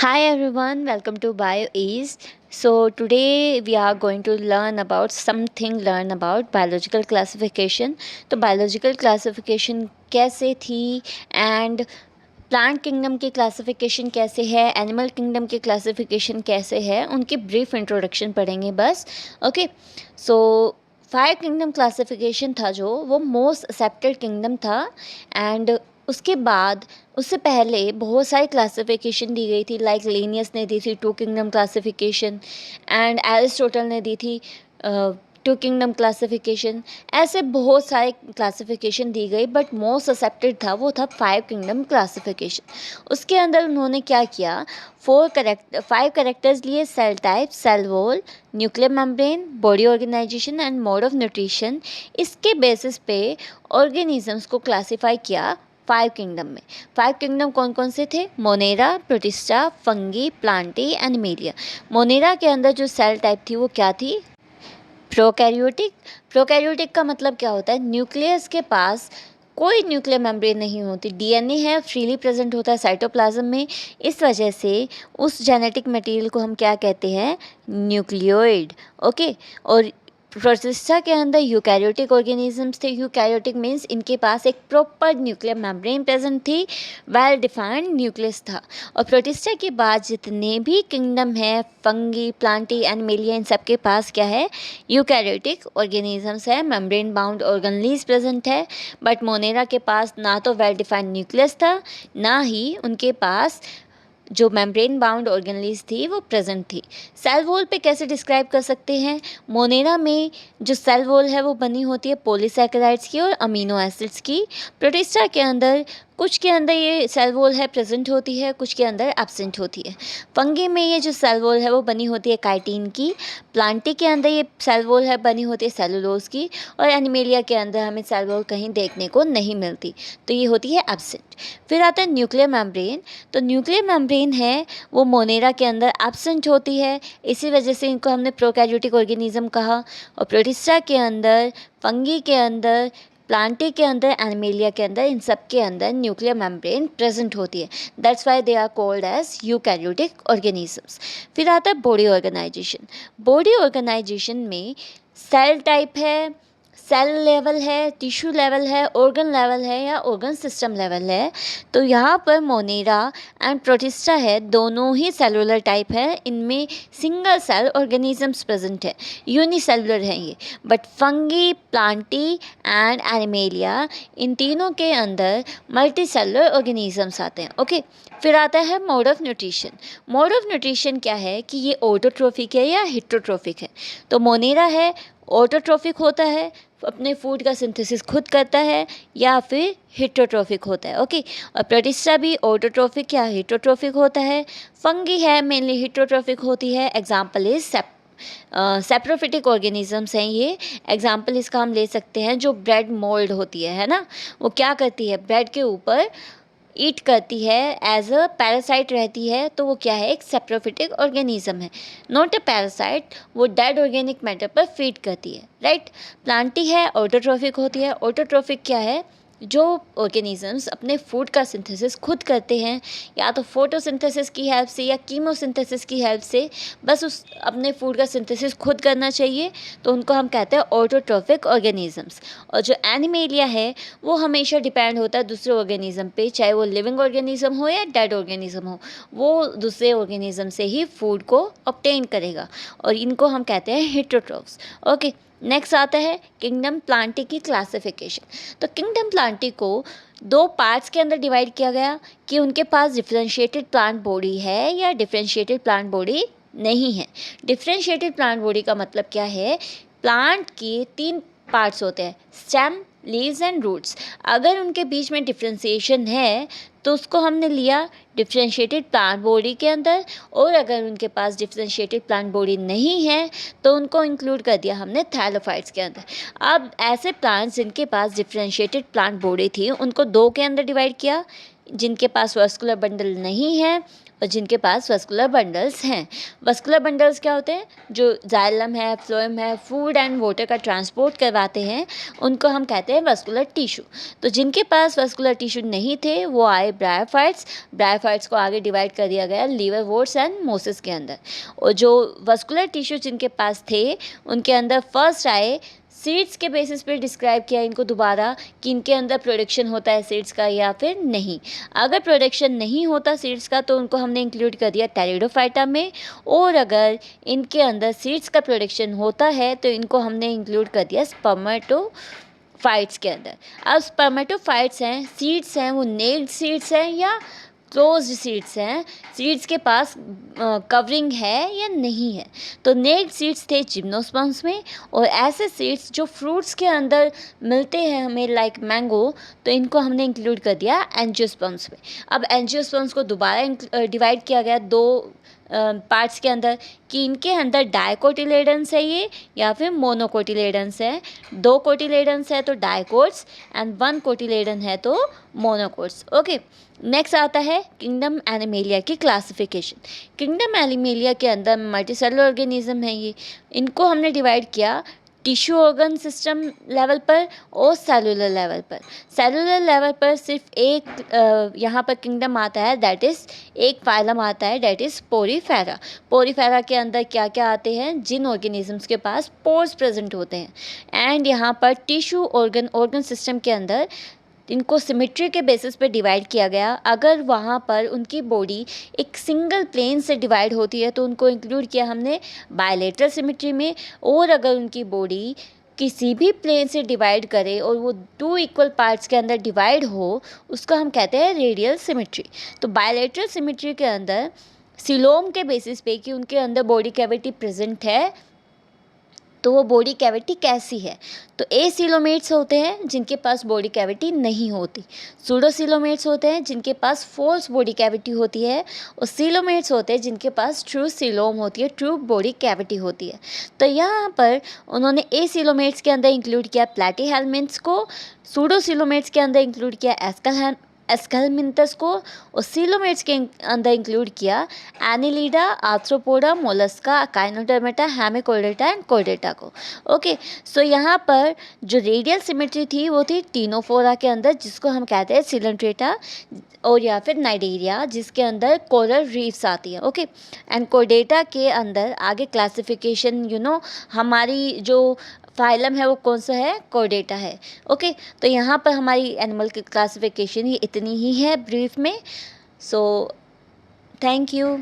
Hi everyone, welcome to BioEase. So today we are going to learn about biological classification. तो biological classification कैसे थी and plant kingdom की classification कैसे है, animal kingdom की classification कैसे है, उनकी ब्रीफ इंट्रोडक्शन पढ़ेंगे बस. Okay, so fire kingdom classification था जो वो मोस्ट एक्सेप्टेड किंगडम था. एंड उसके बाद उससे पहले बहुत सारी क्लासिफिकेशन दी गई थी. लाइक लीनियस ने दी थी two kingdom classification and Aristotle ने दी थी टू किंगडम क्लासिफिकेशन. ऐसे बहुत सारे क्लासिफिकेशन दी गई, बट मोस्ट एक्सेप्टेड था वो था फाइव किंगडम क्लासिफिकेशन. उसके अंदर उन्होंने क्या किया, फाइव करेक्टर्स लिए: cell type, cell wall, nuclear membrane, body organisation and mode of nutrition. इसके बेसिस पे ऑर्गेनिजम्स को क्लासीफाई किया फाइव किंगडम में. फाइव किंगडम कौन कौन से थे? Monera, Protista, Fungi, Plantae, Animalia. Monera के अंदर जो सेल टाइप थी वो क्या थी? प्रोकैरियोटिक. प्रोकैरियोटिक का मतलब क्या होता है? न्यूक्लियस के पास कोई न्यूक्लियर मेम्ब्रेन नहीं होती. डीएनए है, फ्रीली प्रेजेंट होता है साइटोप्लाज्म में. इस वजह से उस जेनेटिक मटेरियल को हम क्या कहते हैं? न्यूक्लियोइड. ओके. और प्रोटिस्टा के अंदर यूकैरियोटिक ऑर्गेनिजम्स थे. यूकैरियोटिक मीन्स इनके पास एक प्रॉपर न्यूक्लियर मेम्ब्रेन प्रेजेंट थी, वेल डिफाइंड न्यूक्लियस था. और प्रोटिस्टा के बाद जितने भी किंगडम है, फंगी, प्लांटी, एनिमेलिया, इन सब के पास क्या है? यूकैरियोटिक ऑर्गेनिजम्स है, मेम्ब्रेन बाउंड ऑर्गेनलीज प्रेजेंट है. बट मोनेरा के पास ना तो वेल डिफाइंड न्यूक्लियस था, ना ही उनके पास जो मेम्ब्रेन बाउंड ऑर्गेनलीज थी वो प्रेजेंट थी. सेल वॉल पे कैसे डिस्क्राइब कर सकते हैं? मोनेरा में जो सेल वॉल है वो बनी होती है पॉलीसैकेराइड्स की और अमीनो एसिड्स की. प्रोटिस्टा के अंदर कुछ के अंदर ये सेल वॉल है प्रेजेंट होती है, कुछ के अंदर एब्सेंट होती है. फंगी में ये जो सेल वॉल है वो बनी होती है काइटिन की. प्लांटी के अंदर ये सेल वॉल है बनी होती है सेलुलोज की. और एनिमेलिया के अंदर हमें सेल वॉल कहीं देखने को नहीं मिलती, तो ये होती है एब्सेंट. फिर आता है न्यूक्लियर मेम्ब्रेन. तो न्यूक्लियर मेम्ब्रेन है वो मोनेरा के अंदर एब्सेंट होती है, इसी वजह से इनको हमने प्रोकैरियोटिक ऑर्गेनिज्म कहा. और प्रोटिस्टा के अंदर, फंगी के अंदर, प्लांटी के अंदर, एनिमेलिया के अंदर, इन सब के अंदर न्यूक्लियर मेम्ब्रेन प्रेजेंट होती है. That's why they are called as eukaryotic organisms. फिर आता है बॉडी ऑर्गेनाइजेशन. बॉडी ऑर्गेनाइजेशन में सेल टाइप है, सेल लेवल है, टिश्यू लेवल है, ऑर्गन लेवल है या ऑर्गन सिस्टम लेवल है. तो यहाँ पर मोनेरा एंड प्रोटिस्टा है, दोनों ही सेलुलर टाइप है. इनमें सिंगल सेल ऑर्गेनिजम्स प्रेजेंट है, यूनिसेलुलर हैं ये. But fungi, plantae and animalia, इन तीनों के अंदर मल्टी सेलुलर ऑर्गेनिजम्स आते हैं. ओके. फिर आता है mode of nutrition. Mode of nutrition क्या है कि ये ऑटोट्रोफिक है या हिट्रोट्रोफिक है. तो मोनेरा है ऑटोट्रोफिक होता है, अपने फूड का सिंथेसिस खुद करता है, या फिर हिट्रोट्रोफिक होता है. ओके. और प्रोटिस्टा भी ऑटोट्रोफिक या हिट्रोट्रोफिक होता है. फंगी है मेनली हिट्रोट्रोफिक होती है. एग्जाम्पल इज सेप्रोफिटिक ऑर्गेनिजम्स हैं ये. एग्जाम्पल इसका हम ले सकते हैं जो ब्रेड मोल्ड होती है ना, वो क्या करती है? ब्रेड के ऊपर ईट करती है, एज अ पैरासाइट रहती है. तो वो क्या है? एक सेप्रोफिटिक ऑर्गेनिज्म है, नॉट अ पैरासाइट. वो डेड ऑर्गेनिक मैटर पर फीड करती है, राइट. प्लांटी है ऑटोट्रोफिक होती है. ऑटोट्रोफिक क्या है? जो ऑर्गेनिजम्स अपने फूड का सिंथेसिस खुद करते हैं, या तो फोटोसिंथेसिस की हेल्प से या कीमोसिंथेसिस की हेल्प से, बस उस अपने फूड का सिंथेसिस खुद करना चाहिए, तो उनको हम कहते हैं ऑटोट्रोफिक ऑर्गेनिजम्स. और जो एनिमेलिया है वो हमेशा डिपेंड होता है दूसरे ऑर्गेनिज्म पे, चाहे वो लिविंग ऑर्गेनिज्म हो या डेड ऑर्गेनिज्म हो, वो दूसरे ऑर्गेनिज्म से ही फूड को ऑब्टेन करेगा, और इनको हम कहते हैं हिट्रोट्रोफ्स. ओके. नेक्स्ट आता है किंगडम प्लांटी की क्लासिफिकेशन. तो किंगडम प्लांटी को दो पार्ट्स के अंदर डिवाइड किया गया कि उनके पास डिफरेंशिएटेड प्लांट बॉडी है या डिफरेंशिएटेड प्लांट बॉडी नहीं है. डिफरेंशिएटेड प्लांट बॉडी का मतलब क्या है? प्लांट के तीन पार्ट्स होते हैं: स्टेम, लीव्स एंड रूट्स. अगर उनके बीच में डिफ्रेंशिएशन है तो उसको हमने लिया डिफरेंशिएटेड प्लांट बॉडी के अंदर. और अगर उनके पास डिफरेंशिएटेड प्लांट बॉडी नहीं है तो उनको इंक्लूड कर दिया हमने थैलोफाइट्स के अंदर. अब ऐसे प्लांट्स जिनके पास डिफरेंशिएटेड प्लांट बॉडी थी उनको दो के अंदर डिवाइड किया: जिनके पास वास्कुलर बंडल नहीं है और जिनके पास वस्कुलर बंडल्स हैं। वस्कुलर बंडल्स क्या होते हैं? जो जाइलम है, फ्लोएम है, फूड एंड वाटर का ट्रांसपोर्ट करवाते हैं, उनको हम कहते हैं वस्कुलर टिश्यू। तो जिनके पास वस्कुलर टिश्यू नहीं थे वो आए ब्रायोफाइट्स। ब्रायोफाइट्स को आगे डिवाइड कर दिया गया लीवरवोर्ट्स एंड मोसिस के अंदर। और जो वस्कुलर टिश्यू जिनके पास थे उनके अंदर फर्स्ट आए सीड्स के बेसिस पे डिस्क्राइब किया इनको दोबारा कि इनके अंदर प्रोडक्शन होता है सीड्स का या फिर नहीं। अगर प्रोडक्शन नहीं होता सीड्स का तो उनको हमने इंक्लूड कर दिया टेरिडोफाइटा में, और अगर इनके अंदर सीड्स का प्रोडक्शन होता है तो इनको हमने इंक्लूड कर दिया स्पर्मेटोफाइट्स के अंदर। अब स्पर्मेटोफाइट्स हैं, सीड्स हैं, वो नेक्ड सीड्स हैं या क्लोज्ड सीड्स हैं, सीड्स के पास कवरिंग है या नहीं है। तो नेक्ड सीड्स थे जिम्नोस्पर्म्स में, और ऐसे सीड्स जो फ्रूट्स के अंदर मिलते हैं हमें लाइक मैंगो, तो इनको हमने इंक्लूड कर दिया एंजियोस्पर्म्स में। अब एंजियोस्पर्म्स को दोबारा डिवाइड किया गया दो पार्ट्स के अंदर कि इनके अंदर डाइकोटिलेडन्स है ये या फिर मोनोकोटिलेडन्स है। 2 कोटिलेडन्स है तो डाइकोट्स एंड 1 कोटिलेडन है तो मोनोकोट्स। ओके, नेक्स्ट आता है किंगडम एनिमेलिया की क्लासिफिकेशन। किंगडम एनिमेलिया के अंदर मल्टीसेलुलर ऑर्गेनिज्म है ये। इनको हमने डिवाइड किया टिश्यू ऑर्गन सिस्टम लेवल पर और सेलुलर लेवल पर। सेलुलर लेवल पर सिर्फ एक यहाँ पर किंगडम आता है, दैट इज़ एक फाइलम आता है, दैट इज़ पोरीफेरा। पोरीफेरा के अंदर क्या क्या आते हैं? जिन ऑर्गेनिजम्स के पास पोर्स प्रेजेंट होते हैं। एंड यहाँ पर टिश्यू ऑर्गन सिस्टम के अंदर इनको सिमेट्री के बेसिस पे डिवाइड किया गया। अगर वहाँ पर उनकी बॉडी एक सिंगल प्लेन से डिवाइड होती है तो उनको इंक्लूड किया हमने बायलेटरल सिमेट्री में, और अगर उनकी बॉडी किसी भी प्लेन से डिवाइड करे और वो 2 इक्वल पार्ट्स के अंदर डिवाइड हो उसको हम कहते हैं रेडियल सिमेट्री। तो बायलेटरल सिमेट्री के अंदर सिलोम के बेसिस पे कि उनके अंदर बॉडी कैविटी प्रेजेंट है तो वो बॉडी कैविटी कैसी है? तो एसिलोमेट्स होते हैं जिनके पास बॉडी कैविटी नहीं होती, सूडोसिलोमेट्स होते हैं जिनके पास फॉल्स बॉडी कैविटी होती है, और सिलोमेट्स होते हैं जिनके पास ट्रू सिलोम होती है, ट्रू बॉडी कैविटी होती है। तो यहाँ पर उन्होंने एसिलोमेट्स के अंदर इंक्लूड किया प्लैटीहेल्मिन्थ्स को, सूडोसिलोमेट्स के अंदर इंक्लूड किया एस्केलमिंथस को, और सिलोमेट्स के अंदर इंक्लूड किया annelida, arthropoda, mollusca, echinodermata, hemichordata and कोडेटा को। ओके, सो यहाँ पर जो रेडियल सिमेट्री थी वो थी टीनोफोरा के अंदर, जिसको हम कहते हैं सिलेंट्रेटा और या फिर नाइडेरिया, जिसके अंदर कोरल रीफ्स आती है। ओके, एंड कोडेटा के अंदर आगे क्लासिफिकेशन हमारी जो फाइलम है वो कौन सा है? कोडेटा है। ओके, तो यहाँ पर हमारी एनिमल की क्लासिफिकेशन ही इतनी ही है ब्रीफ में। So thank you.